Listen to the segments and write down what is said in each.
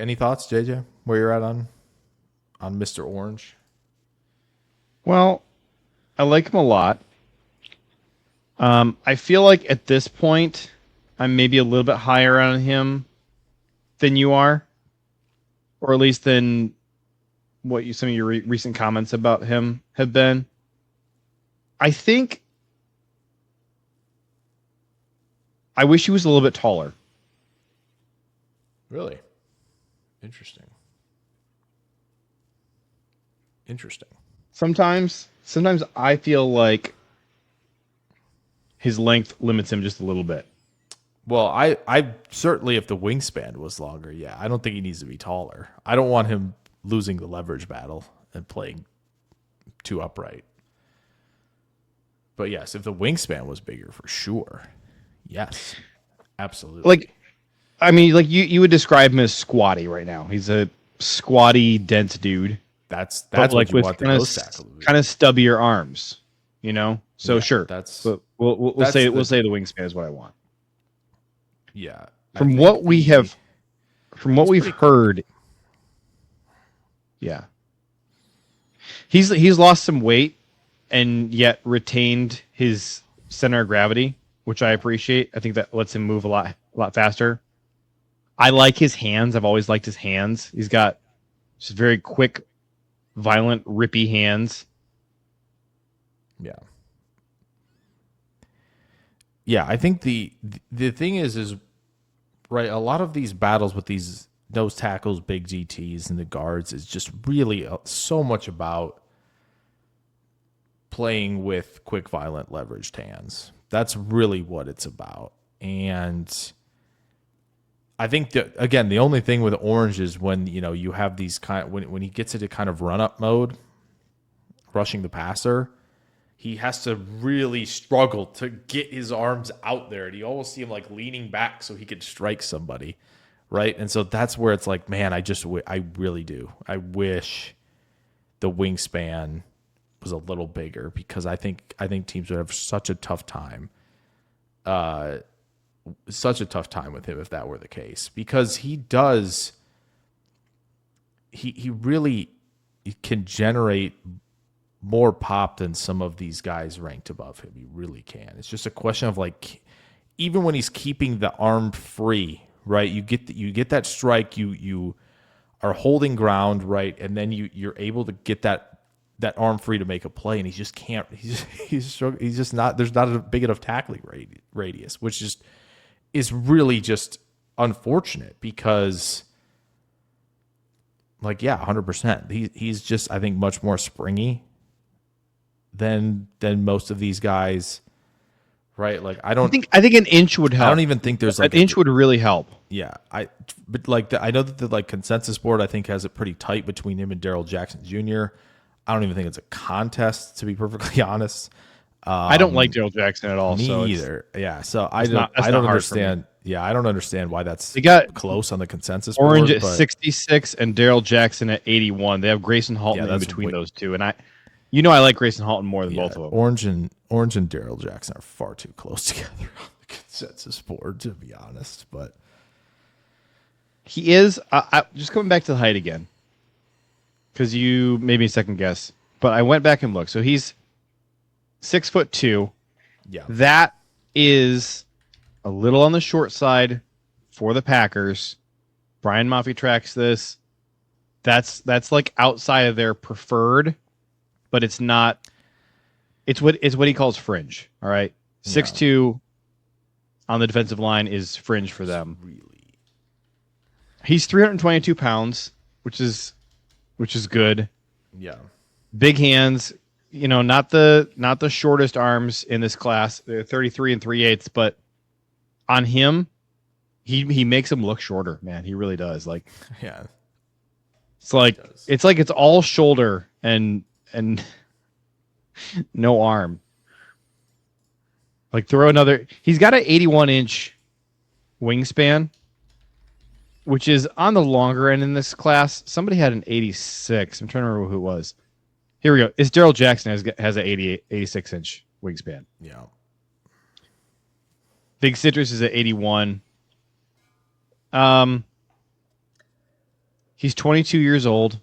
Any thoughts, JJ? Where you're at on Mr. Orange? Well, I like him a lot. I feel like at this point, I'm maybe a little bit higher on him than you are, or at least than what some of your recent comments about him have been. I think I wish he was a little bit taller. Really? Interesting. Interesting. Sometimes I feel like his length limits him just a little bit. Well, I certainly, if the wingspan was longer, yeah, I don't think he needs to be taller. I don't want him losing the leverage battle and playing too upright. But yes, if the wingspan was bigger, for sure. Yes, absolutely. Like, I mean, like you would describe him as squatty right now. He's a squatty, dense dude. That's But what like you with want the nose tackle to be. kind of stubbier arms, you know. So Yeah, sure, that's but we'll that's say the, we'll say the wingspan is what I want. yeah. I From think what we have, from what he's we've pretty heard, yeah, he's lost some weight and yet retained his center of gravity, which I appreciate. I think that lets him move a lot faster. I like his hands. I've always liked his hands. He's got just very quick, violent, rippy hands. Yeah. Yeah, I think the thing is right, a lot of these battles with these nose tackles, big GTs and the guards is just really so much about playing with quick violent leveraged hands. That's really what it's about. And I think that again, the only thing with Orange is when you have these when he gets into kind of run up mode, rushing the passer, he has to really struggle to get his arms out there, and you almost see him like leaning back so he could strike somebody, right? And so that's where it's like, man, I really do. I wish the wingspan was a little bigger because I think teams would have such a tough time with him if that were the case, because he really can generate more pop than some of these guys ranked above him. He really can. It's just a question of like, even when he's keeping the arm free, right? You get that strike, you are holding ground, right? And then you're able to get that arm free to make a play, and he just can't. He's just not. There's not a big enough tackling radius, which is really just unfortunate because, like, yeah, 100%. He's just, I think, much more springy than most of these guys, right? Like, I think an inch would help. I don't even think there's like an inch would really help. Yeah, but like I know that the like consensus board I think has it pretty tight between him and Daryl Jackson Jr. I don't even think it's a contest, to be perfectly honest. I don't like Daryl Jackson at all. Me so either. Yeah, so I not don't hard for me. understand. Yeah, I don't understand why that's They got close on the consensus Orange board. at But 66 and Daryl Jackson at 81. They have Grayson Halton in that's between those two, and I like Grayson Halton more than both of them. Orange and Daryl Jackson are far too close together on the consensus board, to be honest. But he is. I just coming back to the height again, because you made me second guess, but I went back and looked. So he's 6'2". yeah, That is a little on the short side for the Packers. Brian Maffey tracks this. That's like outside of their preferred, but it's not. It's what he calls fringe. All right, 6'2" on the defensive line is fringe for them. really. He's 322 pounds, which is good. Yeah. Big hands. Not the shortest arms in this class. They're 33 and 3/8, but on him, he makes him look shorter, man. He really does. Like, Yeah. it's like it's all shoulder and no arm. Like, throw another. He's got an 81-inch wingspan, which is on the longer end in this class. Somebody had an 86. I'm trying to remember who it was. Here we go. It's Daryl Jackson has an 86-inch wingspan. Yeah. Big Citrus is at 81. He's 22 years old.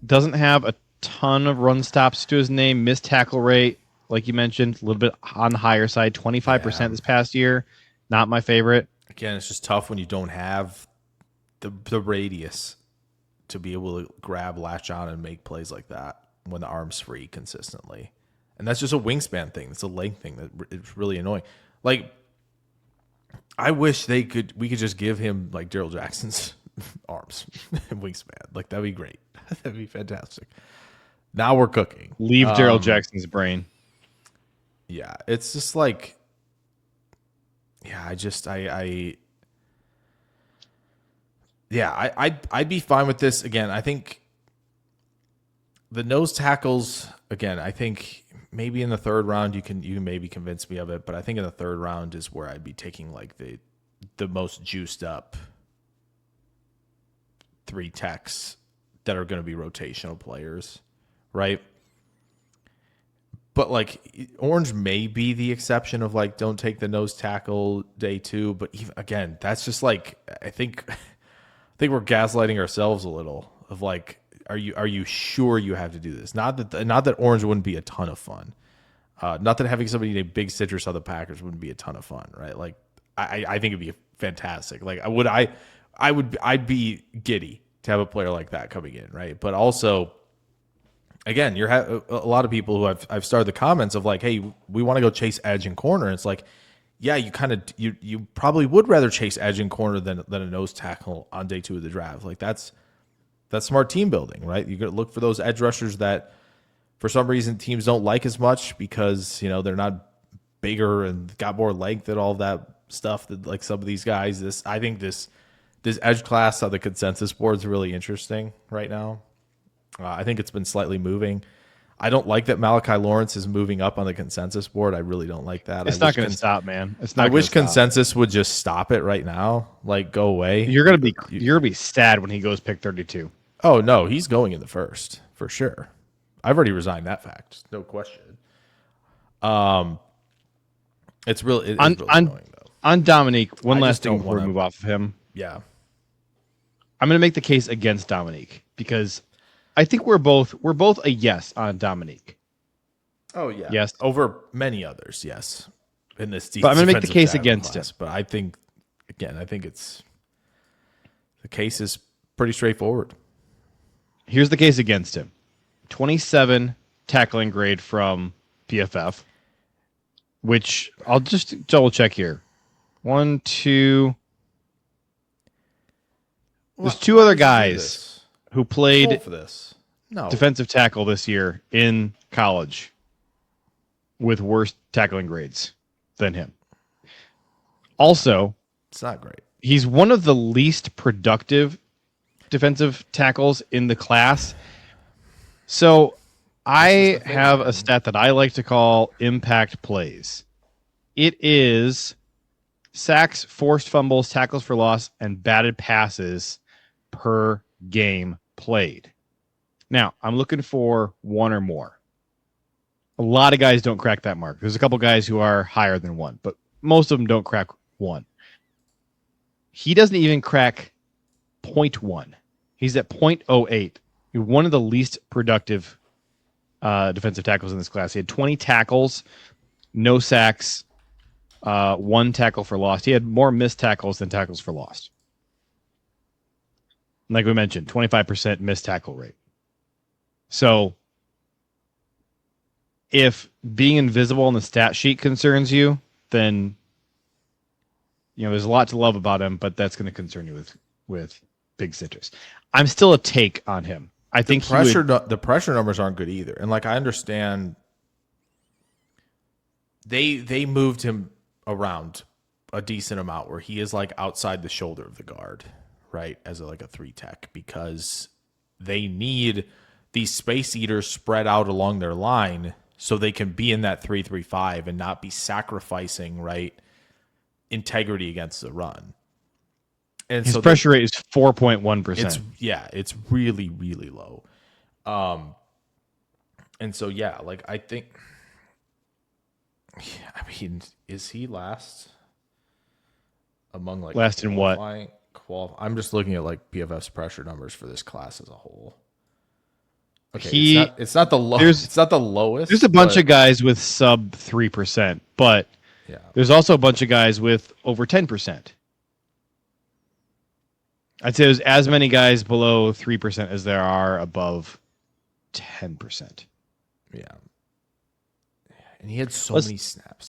Doesn't have a ton of run stops to his name. Missed tackle rate, like you mentioned, a little bit on the higher side. 25% this past year. Not my favorite. Again, it's just tough when you don't have the radius to be able to grab, latch on, and make plays like that when the arm's free consistently. And that's just a wingspan thing. It's a length thing that it's really annoying. Like, I wish we could just give him like Daryl Jackson's arms and wingspan. Like, that'd be great. That'd be fantastic. Now we're cooking. Leave Daryl Jackson's brain. Yeah, it's just like, I'd be fine with this. Again, I think the nose tackles, again, I think maybe in the third round you can maybe convince me of it, but I think in the third round is where I'd be taking like the most juiced up 3 techs that are going to be rotational players, right? But like Orange may be the exception of like don't take the nose tackle day 2, but even, again, that's just like I think we're gaslighting ourselves a little of like, are you sure you have to do this? Not that Orange wouldn't be a ton of fun. Not that having somebody named Big Citrus on the Packers wouldn't be a ton of fun, right? Like I think it'd be fantastic. Like I'd be giddy to have a player like that coming in, right? But also, again, a lot of people who I've started the comments of like, hey, we want to go chase edge and corner. And it's like, yeah, you probably would rather chase edge and corner than a nose tackle on day 2 of the draft. Like that's smart team building, right? You got to look for those edge rushers that for some reason teams don't like as much because, you know, they're not bigger and got more length and all that stuff that like some of these guys. I think this edge class on the consensus board is really interesting right now. I think it's been slightly moving. I don't like that Malachi Lawrence is moving up on the consensus board. I really don't like that. It's not going to stop, man. It's not. I wish consensus would just stop it right now. Like, go away. You're gonna be sad when he goes pick 32. Oh no, he's going in the first for sure. I've already resigned that fact, no question. It's really annoying though. On Domonique, one last thing before we move off of him. Yeah, I'm going to make the case against Domonique because I think we're both a yes on Domonique. Oh yeah, yes, over many others. Yes, in this. But I'm going to make the case against him. But I think it's the case is pretty straightforward. Here's the case against him: 27 tackling grade from PFF, which I'll just double check here. 1, 2. There's 2 other guys who played defensive tackle this year in college with worse tackling grades than him. Also, it's not great. He's one of the least productive defensive tackles in the class. So I have a stat that I like to call impact plays. It is sacks, forced fumbles, tackles for loss, and batted passes per game played. Now, I'm looking for 1 or more. A lot of guys don't crack that mark. There's a couple guys who are higher than 1, but most of them don't crack 1. He doesn't even crack 0.1. He's at 0.08. One of the least productive defensive tackles in this class. He had 20 tackles, no sacks, 1 tackle for loss. He had more missed tackles than tackles for loss. Like we mentioned, 25% missed tackle rate. So if being invisible on the stat sheet concerns you, then there's a lot to love about him, but that's going to concern you with Big Citrus. I'm still a take on him. I think the pressure numbers aren't good either. And like I understand they moved him around a decent amount where he is like outside the shoulder of the guard, right? As like a 3 tech, because they need these space eaters spread out along their line so they can be in that 3-3-5 and not be sacrificing, right, integrity against the run. And his pressure rate is 4.1%. It's really, really low. And so, like I think, is he last among like last in what? I'm just looking at like PFF's pressure numbers for this class as a whole. Okay, it's not the it's not the lowest. There's a bunch of guys with sub 3%, but yeah, there's also a bunch of guys with over 10%. I'd say there's as many guys below 3% as there are above 10%. Yeah. And he had so many snaps.